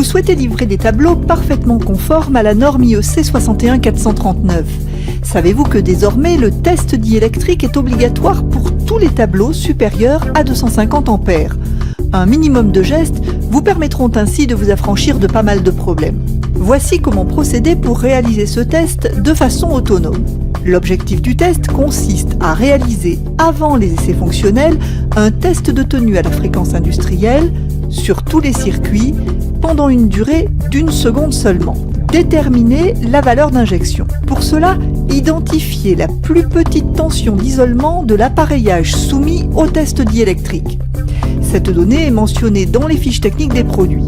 souhaitez livrer des tableaux parfaitement conformes à la norme IEC 61439. Savez-vous que désormais le test diélectrique est obligatoire pour tous les tableaux supérieurs à 250 ampères? Un minimum de gestes vous permettront ainsi de vous affranchir de pas mal de problèmes. Voici comment procéder pour réaliser ce test de façon autonome. L'objectif du test consiste à réaliser, avant les essais fonctionnels, un test de tenue à la fréquence industrielle sur tous les circuits pendant une durée d'1 seconde seulement. Déterminer la valeur d'injection. Pour cela, identifiez la plus petite tension d'isolement de l'appareillage soumis au test diélectrique. Cette donnée est mentionnée dans les fiches techniques des produits.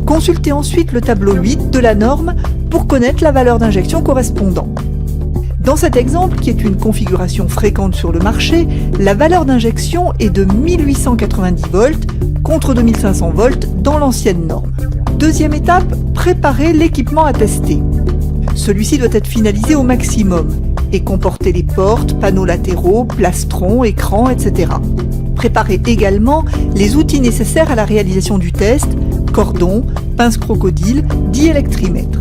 Consultez ensuite le tableau 8 de la norme pour connaître la valeur d'injection correspondante. Dans cet exemple, qui est une configuration fréquente sur le marché, la valeur d'injection est de 1890 volts contre 2500 volts dans l'ancienne norme. Deuxième étape, préparer l'équipement à tester. Celui-ci doit être finalisé au maximum et comporter les portes, panneaux latéraux, plastrons, écrans, etc. Préparez également les outils nécessaires à la réalisation du test, cordon, pince crocodile, diélectrimètre.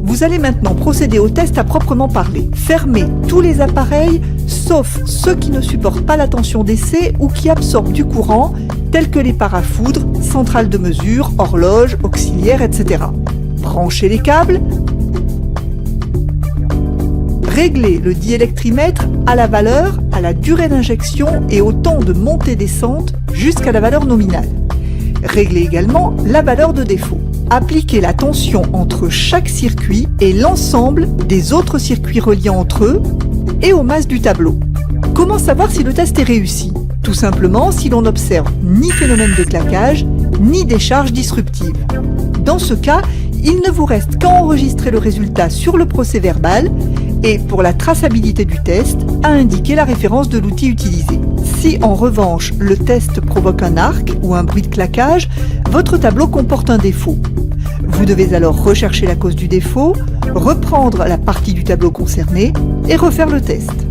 Vous allez maintenant procéder au test à proprement parler. Fermez tous les appareils, sauf ceux qui ne supportent pas la tension d'essai ou qui absorbent du courant, tels que les parafoudres, centrales de mesure, horloges, auxiliaires, etc. Branchez les câbles. Réglez le diélectrimètre à la valeur, à la durée d'injection et au temps de montée-descente jusqu'à la valeur nominale. Réglez également la valeur de défaut. Appliquez la tension entre chaque circuit et l'ensemble des autres circuits reliant entre eux et aux masses du tableau. Comment savoir si le test est réussi? Tout simplement si l'on n'observe ni phénomène de claquage, ni décharge disruptive. Dans ce cas, il ne vous reste qu'à enregistrer le résultat sur le procès-verbal et, pour la traçabilité du test, à indiquer la référence de l'outil utilisé. Si en revanche le test provoque un arc ou un bruit de claquage, votre tableau comporte un défaut. Vous devez alors rechercher la cause du défaut, reprendre la partie du tableau concerné et refaire le test.